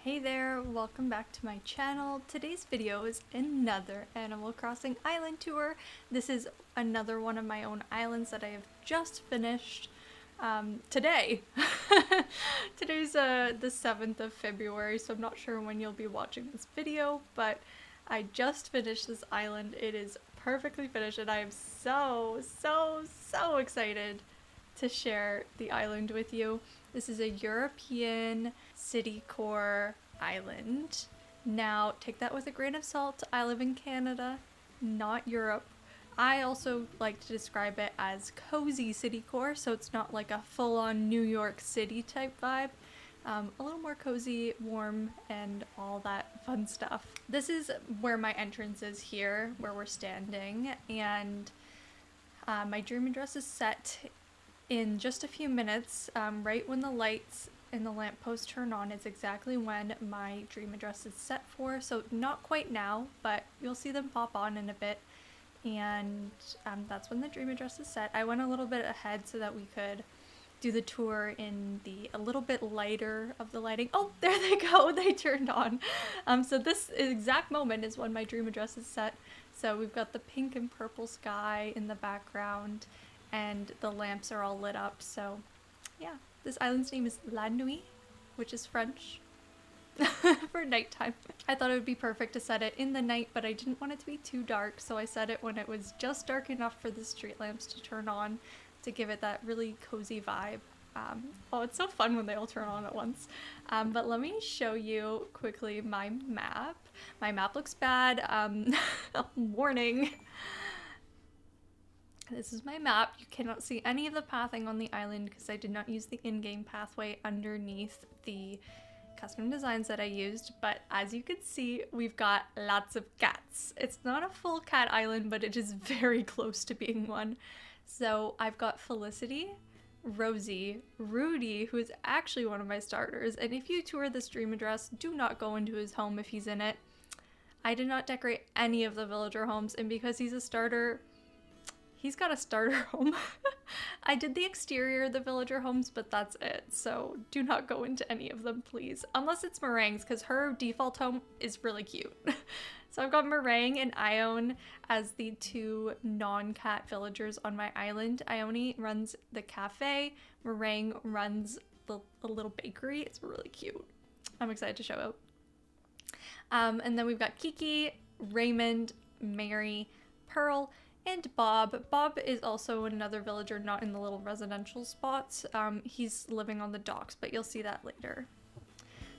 Hey there, welcome back to my channel. Today's video is another Animal Crossing island tour. This is another one of my own islands that I have just finished today. Today's the 7th of February, so I'm not sure when you'll be watching this video, but I just finished this island. It is perfectly finished and I am so excited to share the island with you. This is a European Citycore island. Now, take that with a grain of salt. I live in Canada, not Europe. I also like to describe it as cozy Citycore, so it's not like a full-on New York City type vibe. A little more cozy, warm, and all that fun stuff. This is where my entrance is here, where we're standing, and my dream address is set in just a few minutes. Right when the lights in the lamppost turn on is exactly when my dream address is set for, so not quite now, but you'll see them pop on in a bit, and that's when the dream address is set. I went a little bit ahead so that we could do the tour in a little bit lighter of the lighting. Oh, there they go, they turned on. So this exact moment is when my dream address is set. So we've got the pink and purple sky in the background, and the lamps are all lit up. So yeah, this island's name is La Nuit, which is French for nighttime. I thought it would be perfect to set it in the night, but I didn't want it to be too dark, so I set it when it was just dark enough for the street lamps to turn on to give it that really cozy vibe. Oh, it's so fun when they all turn on at once. But let me show you quickly my map. My map looks bad. Warning. This is my map. You cannot see any of the pathing on the island because I did not use the in-game pathway underneath the custom designs that I used, but as you can see, we've got lots of cats. It's not a full cat island, but it is very close to being one. So I've got Felicity, Rosie, Rudy, who is actually one of my starters, and if you tour this dream address, do not go into his home if he's in it. I did not decorate any of the villager homes, and because he's a starter, he's got a starter home. I did the exterior of the villager homes, but that's it. So do not go into any of them, please. Unless it's Meringue's, because her default home is really cute. So I've got Meringue and Ione as the two non-cat villagers on my island. Ione runs the cafe. Meringue runs a little bakery. It's really cute. I'm excited to show out. And then we've got Kiki, Raymond, Mary, Pearl, and Bob. Bob is also another villager, not in the little residential spots. He's living on the docks, but you'll see that later.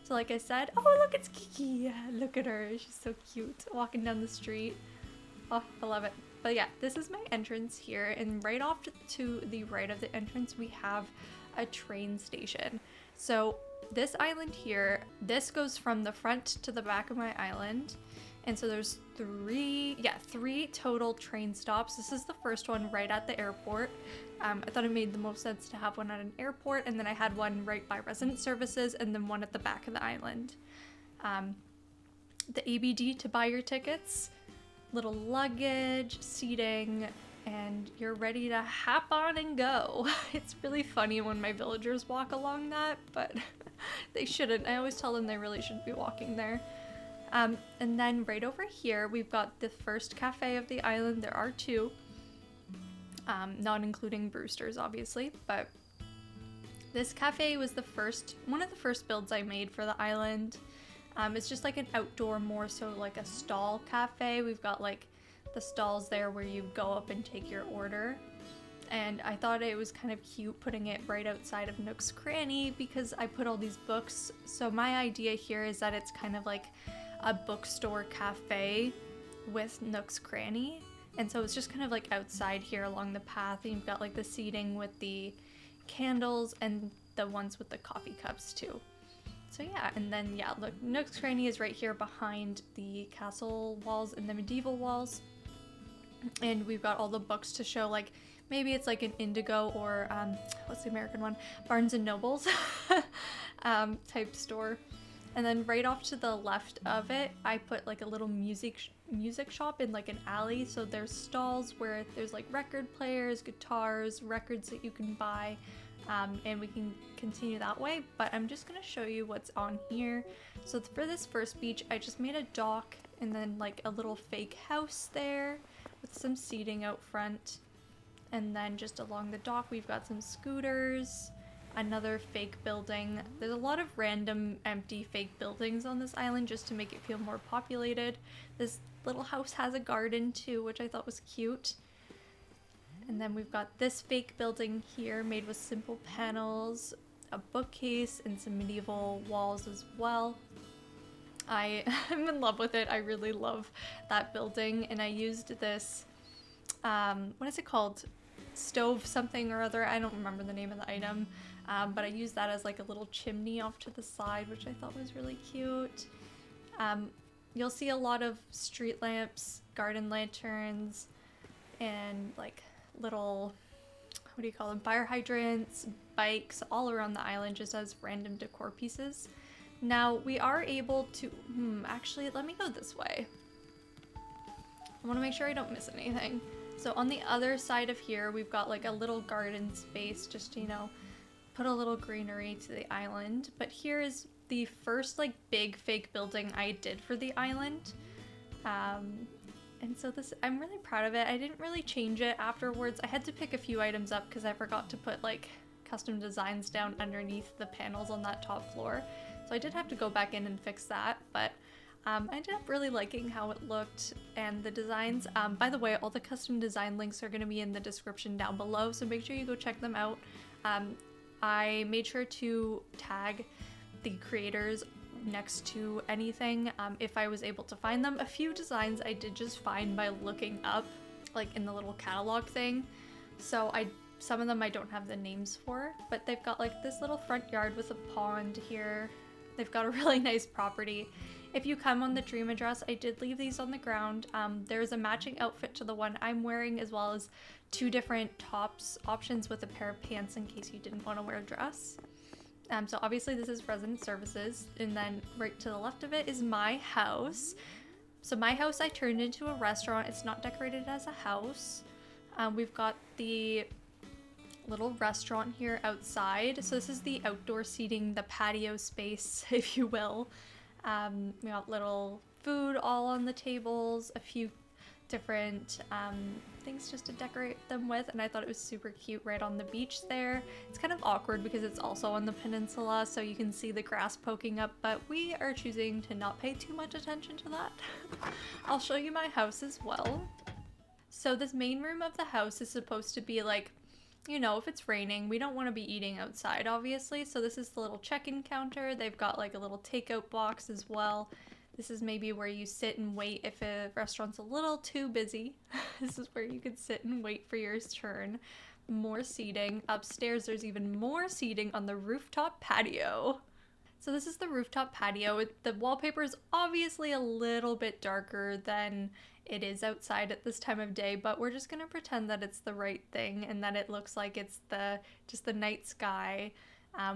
So like I said, oh look, it's Kiki. Look at her, she's so cute, walking down the street. Oh, I love it. But yeah, this is my entrance here, and right off to the right of the entrance, we have a train station. So this island here, this goes from the front to the back of my island. And so there's three total train stops. This is the first one right at the airport. I thought it made the most sense to have one at an airport, and then I had one right by resident services, and then one at the back of the island. The ABD to buy your tickets, little luggage, seating, and you're ready to hop on and go. It's really funny when my villagers walk along that, but they shouldn't. I always tell them they really shouldn't be walking there. And then right over here, we've got the first cafe of the island. There are two, not including Brewster's, obviously, but this cafe was one of the first builds I made for the island. It's just like an outdoor, more so like a stall cafe. We've got like the stalls there where you go up and take your order. And I thought it was kind of cute putting it right outside of Nook's Cranny because I put all these books. So my idea here is that it's kind of like a bookstore cafe with Nook's Cranny, and so it's just kind of like outside here along the path, and you've got like the seating with the candles and the ones with the coffee cups too. So yeah, and then yeah, look, Nook's Cranny is right here behind the castle walls and the medieval walls, and we've got all the books to show, like maybe it's like an Indigo or what's the American one, Barnes and Nobles type store. And then right off to the left of it, I put like a little music shop in like an alley. So there's stalls where there's like record players, guitars, records that you can buy, and we can continue that way, but I'm just gonna show you what's on here. So for this first beach, I just made a dock and then like a little fake house there with some seating out front. And then just along the dock, we've got some scooters, another fake building. There's a lot of random empty fake buildings on this island just to make it feel more populated. This little house has a garden too, which I thought was cute. And then we've got this fake building here made with simple panels, a bookcase, and some medieval walls as well. I am in love with it. I really love that building, and I used this, what is it called? Stove something or other. I don't remember the name of the item, but I used that as like a little chimney off to the side, which I thought was really cute. You'll see a lot of street lamps, garden lanterns, and like little, what do you call them, fire hydrants, bikes all around the island just as random decor pieces. Now we are able to, actually let me go this way. I want to make sure I don't miss anything. So on the other side of here, we've got like a little garden space just to, you know, put a little greenery to the island. But here is the first like big fake building I did for the island. And so this, I'm really proud of it. I didn't really change it afterwards. I had to pick a few items up because I forgot to put like custom designs down underneath the panels on that top floor. So I did have to go back in and fix that, but I ended up really liking how it looked and the designs. By the way, all the custom design links are going to be in the description down below, so make sure you go check them out. I made sure to tag the creators next to anything if I was able to find them. A few designs I did just find by looking up, like in the little catalog thing. So some of them I don't have the names for, but they've got like this little front yard with a pond here. They've got a really nice property. If you come on the dream address, I did leave these on the ground. There's a matching outfit to the one I'm wearing, as well as 2 different tops options with a pair of pants in case you didn't want to wear a dress. So obviously this is resident services, and then right to the left of it is my house. So my house I turned into a restaurant. It's not decorated as a house. We've got the little restaurant here outside. So this is the outdoor seating, the patio space, if you will. We got little food all on the tables, a few different things just to decorate them with, and I thought it was super cute right on the beach there. It's kind of awkward because it's also on the peninsula, so you can see the grass poking up, but we are choosing to not pay too much attention to that. I'll show you my house as well. So this main room of the house is supposed to be like, you know, if it's raining, we don't want to be eating outside, obviously. So this is the little check-in counter. They've got like a little takeout box as well. This is maybe where you sit and wait if a restaurant's a little too busy. This is where you could sit and wait for your turn. More seating. Upstairs, there's even more seating on the rooftop patio. So this is the rooftop patio. The wallpaper is obviously a little bit darker than it is outside at this time of day, but we're just gonna pretend that it's the right thing and that it looks like it's just the night sky.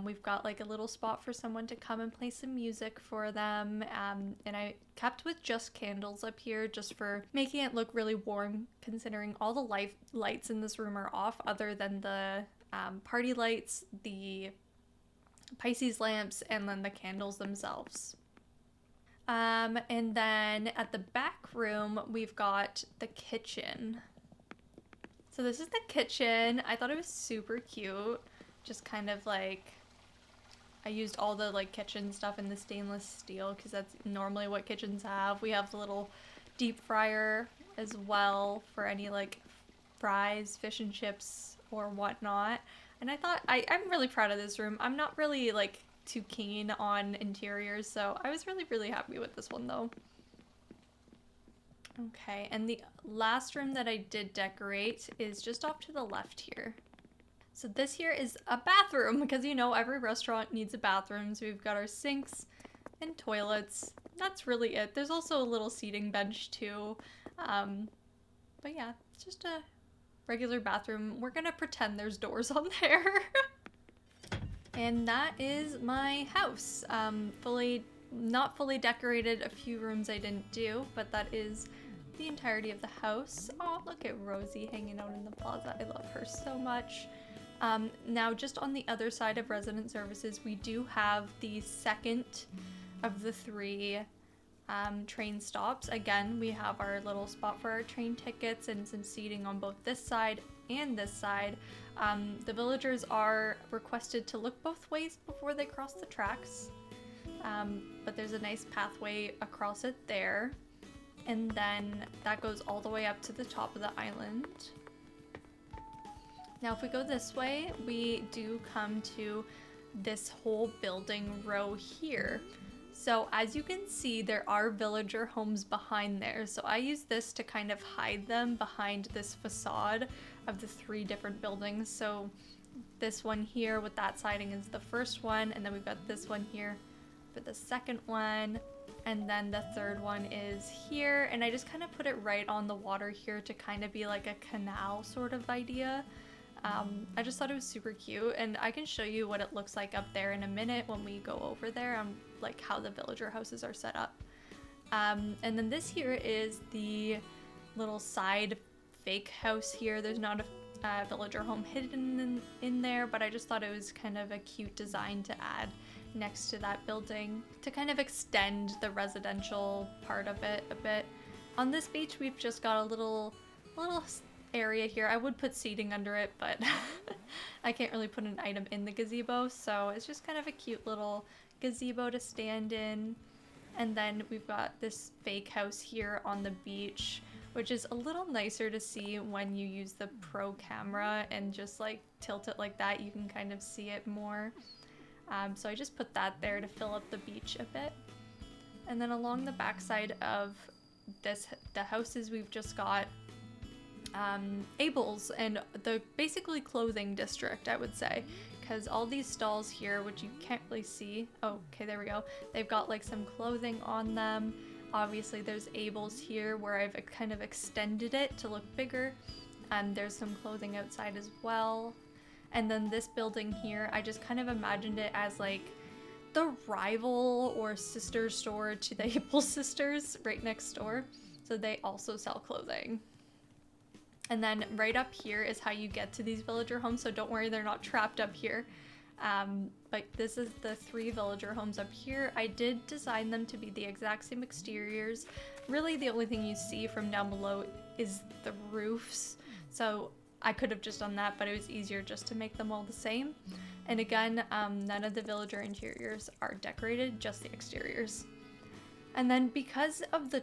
We've got like a little spot for someone to come and play some music for them, and I kept with just candles up here just for making it look really warm, considering all the lights in this room are off other than the party lights, the Pisces lamps, and then the candles themselves. And then at the back room, we've got the kitchen. So this is the kitchen. I thought it was super cute. Just kind of like, I used all the like kitchen stuff in the stainless steel because that's normally what kitchens have. We have the little deep fryer as well for any like fries, fish and chips or whatnot. And I thought, I'm really proud of this room. I'm not really like too keen on interiors, so I was really happy with this one though. Okay, and the last room that I did decorate is just off to the left here. So this here is a bathroom because, you know, every restaurant needs a bathroom. So we've got our sinks and toilets. That's really it. There's also a little seating bench too. But yeah, it's just a regular bathroom. We're gonna pretend there's doors on there. And that is my house. Not fully decorated. A few rooms I didn't do, but that is the entirety of the house. Oh, look at Rosie hanging out in the plaza. I love her so much. Now just on the other side of resident services, we do have the second of the 3 train stops. Again, we have our little spot for our train tickets and some seating on both this side and this side. The villagers are requested to look both ways before they cross the tracks, but there's a nice pathway across it there, and then that goes all the way up to the top of the island. Now if we go this way, we do come to this whole building row here. So as you can see, there are villager homes behind there. So I use this to kind of hide them behind this facade of the 3 different buildings. So this one here with that siding is the first one, and then we've got this one here for the second one, and then the third one is here. And I just kind of put it right on the water here to kind of be like a canal sort of idea. I just thought it was super cute, and I can show you what it looks like up there in a minute when we go over there, like how the villager houses are set up. And then this here is the little side fake house here. There's not a villager home hidden in there, but I just thought it was kind of a cute design to add next to that building to kind of extend the residential part of it a bit. On this beach, we've just got a little area here. I would put seating under it, but I can't really put an item in the gazebo, so it's just kind of a cute little gazebo to stand in. And then we've got this fake house here on the beach, which is a little nicer to see when you use the pro camera and just like tilt it like that. You can kind of see it more. So I just put that there to fill up the beach a bit. And then along the backside of the houses, we've just got Abel's and the basically clothing district, I would say, because all these stalls here, which you can't really see, oh okay, there we go, they've got like some clothing on them. Obviously there's Abel's here where I've kind of extended it to look bigger, and there's some clothing outside as well. And then this building here, I just kind of imagined it as like the rival or sister store to the Abel sisters right next door, so they also sell clothing. And then right up here is how you get to these villager homes, so don't worry, they're not trapped up here. But this is the 3 villager homes up here. I did design them to be the exact same exteriors. Really the only thing you see from down below is the roofs, so I could have just done that, but it was easier just to make them all the same. And again, none of the villager interiors are decorated, just the exteriors. And then because of the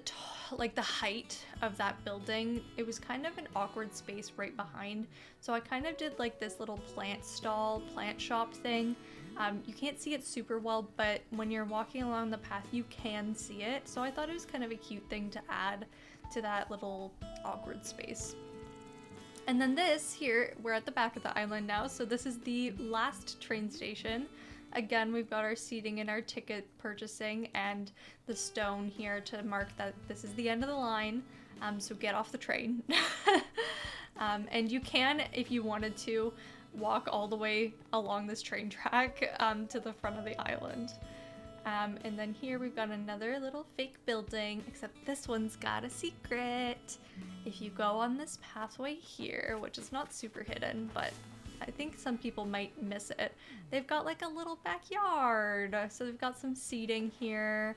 height of that building, it was kind of an awkward space right behind. So I kind of did like this little plant shop thing. You can't see it super well, but when you're walking along the path, you can see it. So I thought it was kind of a cute thing to add to that little awkward space. And then this here, we're at the back of the island now. So this is the last train station. Again, we've got our seating and our ticket purchasing and the stone here to mark that this is the end of the line, so get off the train. And you can, if you wanted to, walk all the way along this train track to the front of the island. And then here we've got another little fake building, except this one's got a secret. If you go on this pathway here, which is not super hidden, but I think some people might miss it, they've got like a little backyard. So they've got some seating here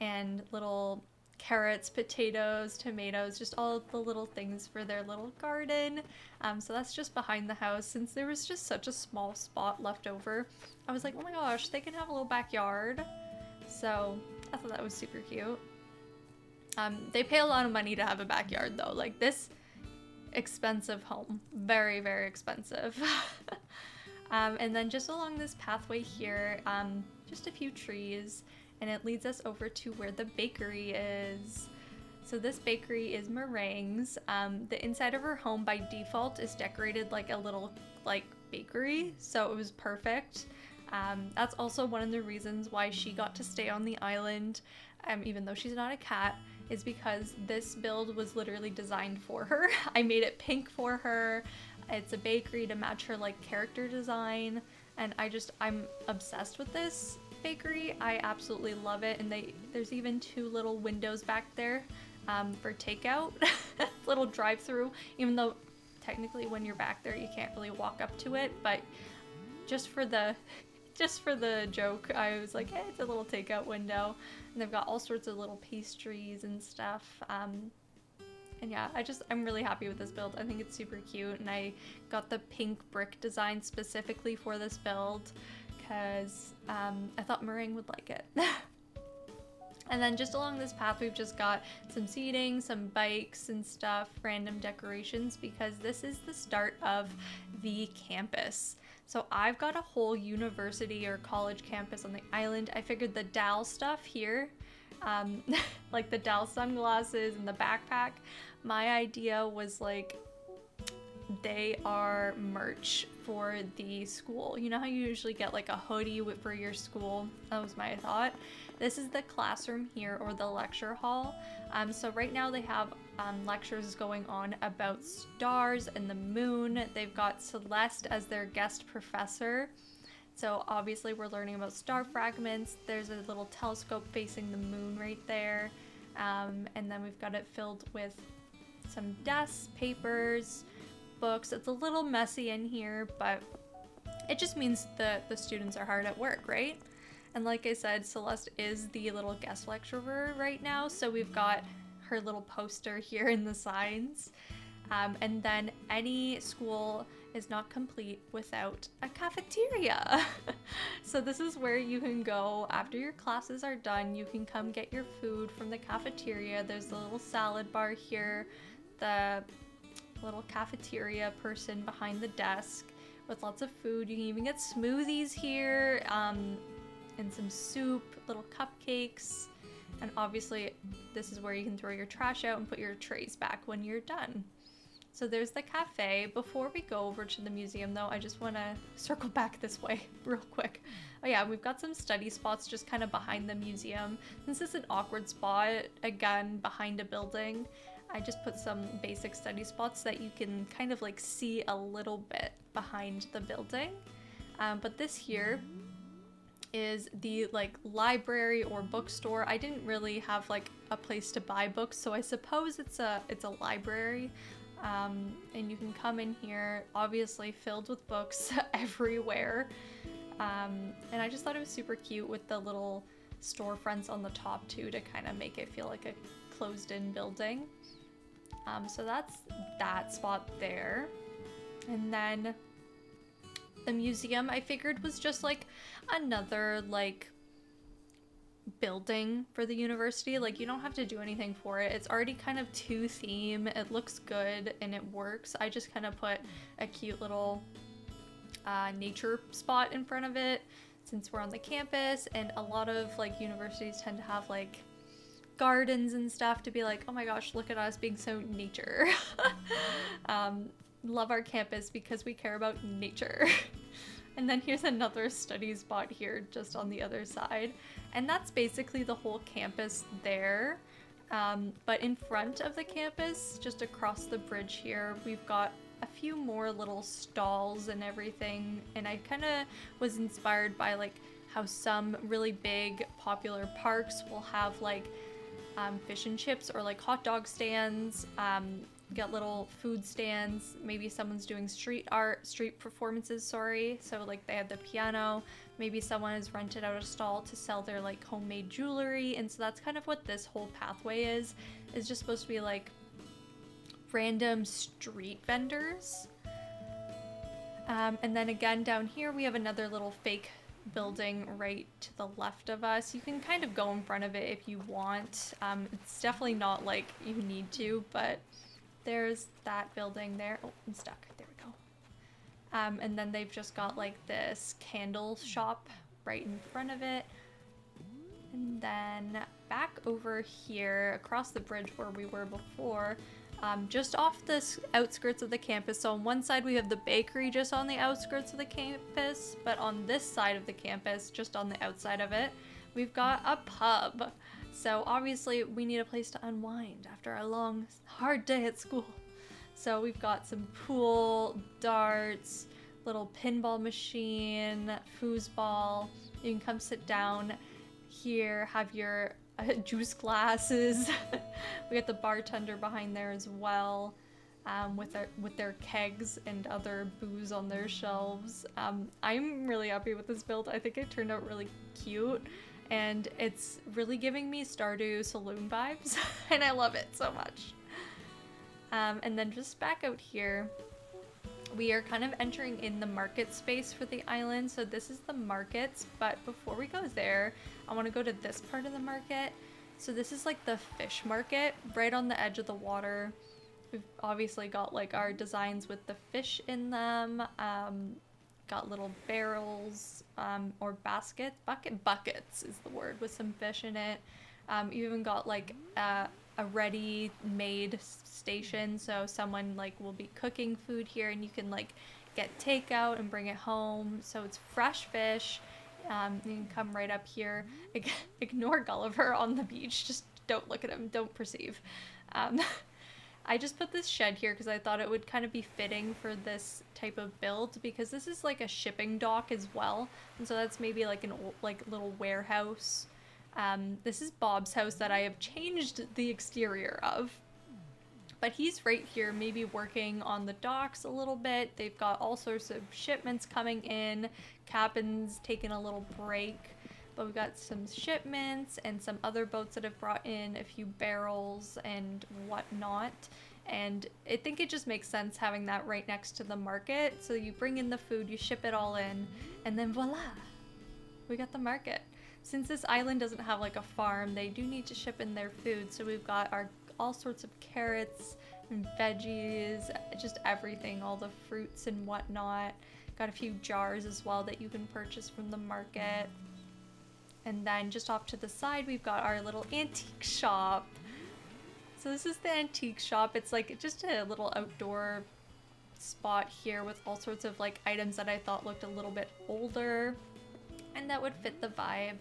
and little carrots, potatoes, tomatoes, just all of the little things for their little garden. So that's just behind the house. Since there was just such a small spot left over, I was like, oh my gosh, they can have a little backyard. So I thought that was super cute. They pay a lot of money to have a backyard though. Like this expensive home, very, very expensive. And then just along this pathway here, just a few trees, and it leads us over to where the bakery is. So this bakery is Meringues. The inside of her home by default is decorated like a little bakery, so it was perfect. That's also one of the reasons why she got to stay on the island, even though she's not a cat, is because this build was literally designed for her. I made it pink for her. It's a bakery to match her character design, and I'm obsessed with this bakery. I absolutely love it, and there's even 2 little windows back there for takeout, little drive-through, even though technically when you're back there you can't really walk up to it, but just for the joke, I was like, hey, it's a little takeout window. And they've got all sorts of little pastries and stuff. And yeah, I'm really happy with this build. I think it's super cute, and I got the pink brick design specifically for this build because I thought Meringue would like it. And then just along this path, we've just got some seating, some bikes and stuff, random decorations, because this is the start of the campus. So I've got a whole university or college campus on the island. I figured the Dal stuff here, like the Dal sunglasses and the backpack, my idea was like, they are merch for the school. You know how you usually get like a hoodie for your school? That was my thought. This is the classroom here, or the lecture hall. So right now they have lectures going on about stars and the moon. They've got Celeste as their guest professor. So obviously we're learning about star fragments. There's a little telescope facing the moon right there. And then we've got it filled with some desks, papers, books. It's a little messy in here, but it just means that the students are hard at work, right? And like I said, Celeste is the little guest lecturer right now, so we've got her little poster here in the signs. And then any school is not complete without a cafeteria. So this is where you can go after your classes are done. You can come get your food from the cafeteria. There's a little salad bar here, the little cafeteria person behind the desk with lots of food. You can even get smoothies here, and some soup, little cupcakes, and obviously this is where you can throw your trash out and put your trays back when you're done. So there's the cafe. Before we go over to the museum though, I just want to circle back this way real quick. Oh yeah, we've got some study spots just kind of behind the museum. Since it's an awkward spot, again, behind a building, I just put some basic study spots that you can kind of like see a little bit behind the building. But this here is the like library or bookstore. I didn't really have like a place to buy books, so I suppose it's a library. And you can come in here, obviously filled with books everywhere. And I just thought it was super cute with the little storefronts on the top too, to kind of make it feel like a closed-in building. So that's that spot there. And then the museum, I figured, was just like another like building for the university. Like, you don't have to do anything for it. It's already kind of to theme. It looks good and it works. I just kind of put a cute little nature spot in front of it since we're on the campus, and a lot of like universities tend to have like gardens and stuff to be like, oh my gosh, look at us being so nature. Love our campus because we care about nature. And then here's another study spot here just on the other side, and that's basically the whole campus there. But in front of the campus, just across the bridge here, we've got a few more little stalls and everything, and I kind of was inspired by like how some really big popular parks will have like fish and chips or like hot dog stands, get little food stands, maybe someone's doing street performances, so like they have the piano, maybe someone has rented out a stall to sell their like homemade jewelry, and so that's kind of what this whole pathway is just supposed to be, like random street vendors. And then again down here we have another little fake building right to the left of us. You can kind of go in front of it if you want. It's definitely not like you need to, but there's that building there. Oh, I'm stuck. There we go. And then they've just got like this candle shop right in front of it. And then back over here across the bridge where we were before, just off the outskirts of the campus. So on one side we have the bakery just on the outskirts of the campus, but on this side of the campus, just on the outside of it, we've got a pub. So obviously we need a place to unwind after a long, hard day at school. So we've got some pool, darts, little pinball machine, foosball. You can come sit down here, have your juice glasses. We got the bartender behind there as well. with their kegs and other booze on their shelves. I'm really happy with this build. I think it turned out really cute, and it's really giving me Stardew Saloon vibes, and I love it so much. And then just back out here, we are kind of entering in the market space for the island. So this is the markets, but before we go there, I want to go to this part of the market. So this is like the fish market right on the edge of the water. We've obviously got like our designs with the fish in them. Got little barrels or buckets is the word, with some fish in it. You even got like a ready-made station, so someone like will be cooking food here, and you can like get takeout and bring it home. So it's fresh fish. You can come right up here. Ignore Gulliver on the beach. Just don't look at him. Don't perceive. I just put this shed here because I thought it would kind of be fitting for this type of build, because this is like a shipping dock as well, and so that's maybe like an old, like little warehouse. This is Bob's house that I have changed the exterior of, but he's right here maybe working on the docks a little bit. They've got all sorts of shipments coming in. Captain's taking a little break, but we've got some shipments and some other boats that have brought in a few barrels and whatnot. And I think it just makes sense having that right next to the market. So you bring in the food, you ship it all in, and then voila, we got the market. Since this island doesn't have like a farm, they do need to ship in their food. So we've got our all sorts of carrots and veggies, just everything, all the fruits and whatnot. Got a few jars as well that you can purchase from the market. And then just off to the side, we've got our little antique shop. So this is the antique shop. It's like just a little outdoor spot here with all sorts of like items that I thought looked a little bit older and that would fit the vibe.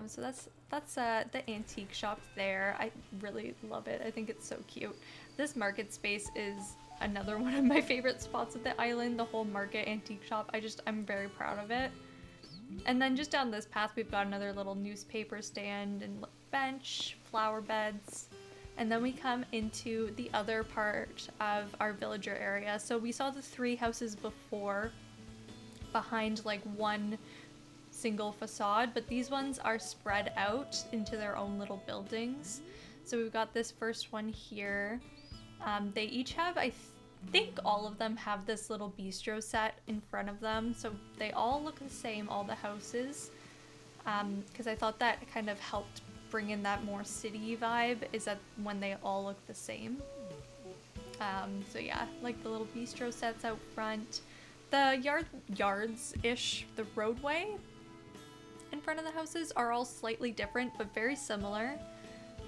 So that's the antique shop there. I really love it. I think it's so cute. This market space is another one of my favorite spots at the island, the whole market antique shop. I'm very proud of it. And then just down this path, we've got another little newspaper stand and bench, flower beds. And then we come into the other part of our villager area. So we saw the 3 houses before behind like one single facade, but these ones are spread out into their own little buildings. So we've got this first one here. They each have, I think all of them have this little bistro set in front of them. So they all look the same, all the houses. Because I thought that kind of helped bring in that more city vibe, is that when they all look the same. So yeah, like the little bistro sets out front. The yards-ish, the roadway in front of the houses are all slightly different, but very similar.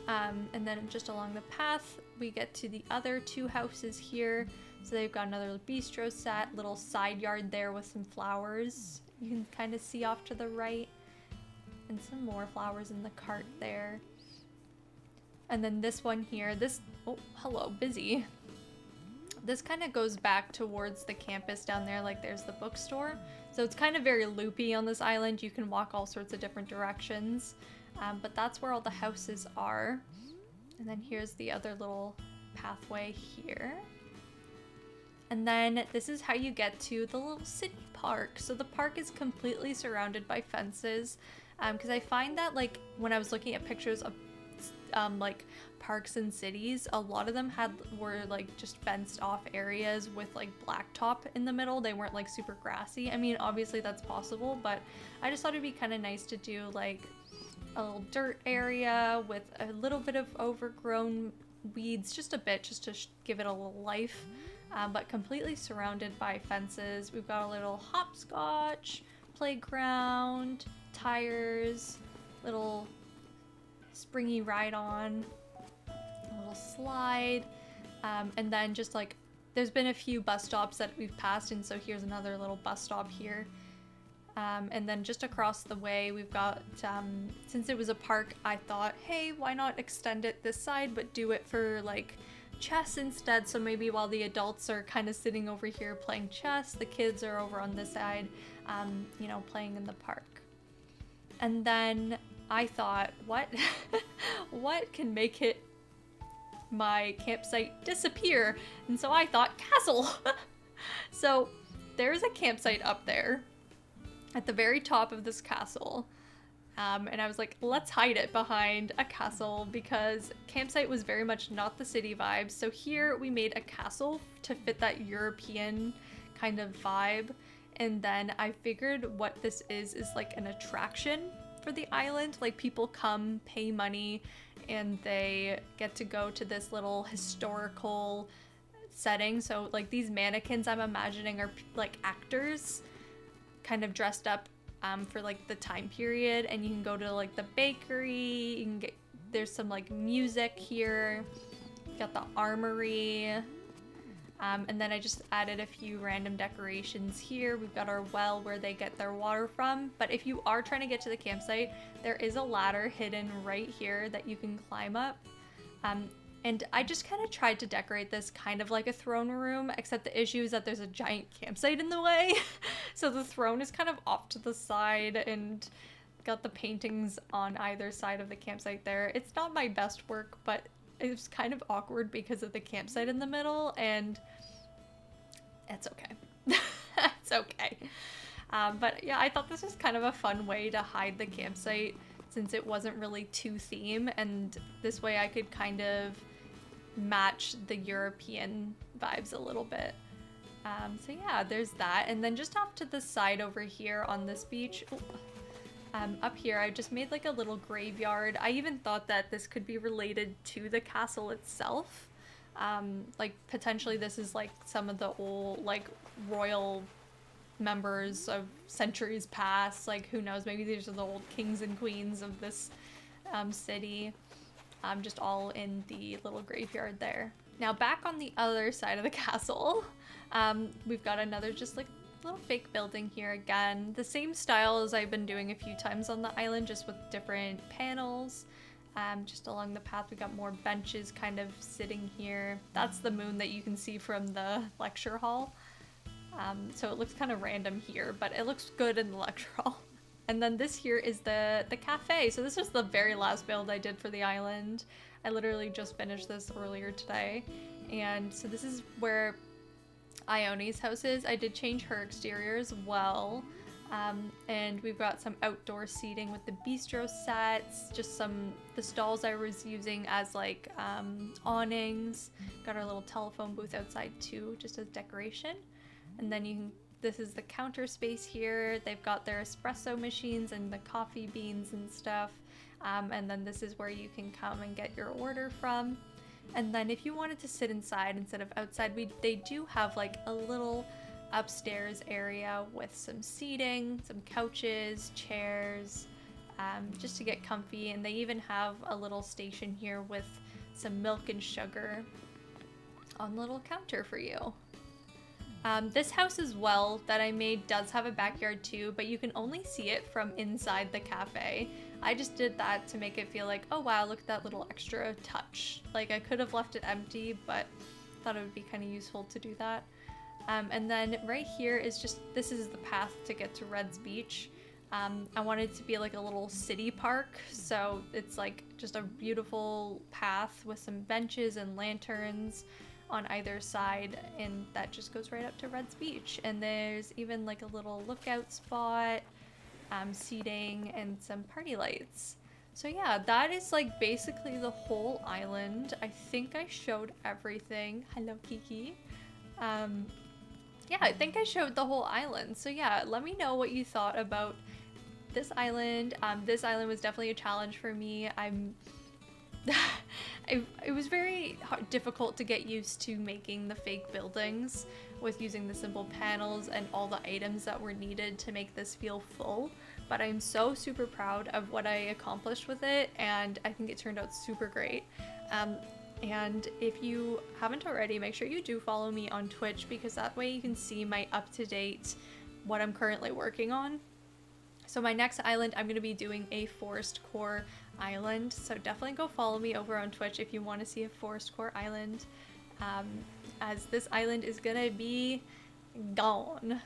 And then just along the path, we get to the other 2 houses here. So they've got another bistro set, little side yard there with some flowers. You can kind of see off to the right. And some more flowers in the cart there. And then this one here, oh, hello, busy. This kind of goes back towards the campus down there, like there's the bookstore. So it's kind of very loopy on this island. You can walk all sorts of different directions. But that's where all the houses are. And then here's the other little pathway here. And then this is how you get to the little city park. So the park is completely surrounded by fences. Because I find that like when I was looking at pictures of like parks in cities, a lot of them were like just fenced off areas with like blacktop in the middle. They weren't like super grassy. I mean, obviously that's possible, but I just thought it'd be kind of nice to do like a little dirt area with a little bit of overgrown weeds, just a bit, just to give it a little life, but completely surrounded by fences. We've got a little hopscotch playground, tires, little springy ride on, a little slide, and then just like there's been a few bus stops that we've passed, and so here's another little bus stop here. And then just across the way we've got, since it was a park, I thought, hey, why not extend it this side but do it for like chess instead. So maybe while the adults are kind of sitting over here playing chess, the kids are over on this side, you know, playing in the park. And then I thought, what can make it my campsite disappear. And so I thought, castle! So there's a campsite up there at the very top of this castle. And I was like, let's hide it behind a castle because campsite was very much not the city vibe. So here we made a castle to fit that European kind of vibe. And then I figured what this is like an attraction for the island. Like people come, pay money, and they get to go to this little historical setting. So like these mannequins I'm imagining are like actors kind of dressed up for like the time period, and you can go to like the bakery, you can get, there's some like music here, got the armory, and then I just added a few random decorations here. We've got our well where they get their water from, but if you are trying to get to the campsite, there is a ladder hidden right here that you can climb up. And I just kind of tried to decorate this kind of like a throne room, except the issue is that there's a giant campsite in the way. So the throne is kind of off to the side and got the paintings on either side of the campsite there. It's not my best work, but it was kind of awkward because of the campsite in the middle, and it's okay. It's okay. But yeah, I thought this was kind of a fun way to hide the campsite since it wasn't really to theme, and this way I could kind of match the European vibes a little bit. So yeah, there's that. And then just off to the side over here on this beach, up here I just made like a little graveyard. I even thought that this could be related to the castle itself. Like potentially this is like some of the old like royal members of centuries past, like who knows, maybe these are the old kings and queens of this city. Just all in the little graveyard there. Now back on the other side of the castle, we've got another just like little fake building here again. The same style as I've been doing a few times on the island, just with different panels. Just along the path we got more benches kind of sitting here. That's the moon that you can see from the lecture hall. So it looks kind of random here, but it looks good in the lecture hall. And then this here is the cafe. So this was the very last build I did for the island. I literally just finished this earlier today. And so this is where Ione's house is. I did change her exterior as well. And we've got some outdoor seating with the bistro sets, just the stalls I was using as like awnings. Got our little telephone booth outside too, just as decoration. And then this is the counter space here. They've got their espresso machines and the coffee beans and stuff. And then this is where you can come and get your order from. And then if you wanted to sit inside instead of outside, they do have like a little upstairs area with some seating, some couches, chairs, just to get comfy. And they even have a little station here with some milk and sugar on the little counter for you. This house as well that I made does have a backyard too, but you can only see it from inside the cafe. I just did that to make it feel like, oh wow, look at that little extra touch. Like I could have left it empty, but thought it would be kind of useful to do that. And then right here is this is the path to get to Red's Beach. I wanted it to be like a little city park, so it's like just a beautiful path with some benches and lanterns on either side, and that just goes right up to Red's Beach. And there's even like a little lookout spot, seating, and some party lights. So yeah, that is like basically the whole island. I think I showed everything. Hello, Kiki. Yeah, I think I showed the whole island. So yeah, let me know what you thought about this island. This island was definitely a challenge for me. It was very difficult to get used to making the fake buildings with using the simple panels and all the items that were needed to make this feel full, but I'm so super proud of what I accomplished with it, and I think it turned out super great. And if you haven't already, make sure you do follow me on Twitch, because that way you can see my up-to-date what I'm currently working on. So my next island, I'm going to be doing a forest core island, so definitely go follow me over on Twitch if you want to see a forest core island, as this island is gonna be gone.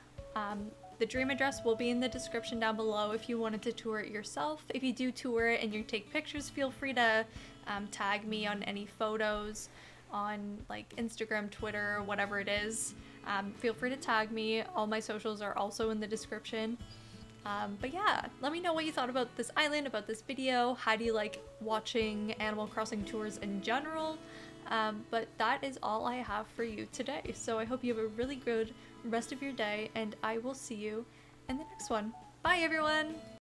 The dream address will be in the description down below if you wanted to tour it yourself. If you do tour it and you take pictures, feel free to tag me on any photos on like Instagram, Twitter, whatever it is. Feel free to tag me. All my socials are also in the description. But yeah, let me know what you thought about this island, about this video. How do you like watching Animal Crossing tours in general? But that is all I have for you today. So I hope you have a really good rest of your day, and I will see you in the next one. Bye everyone!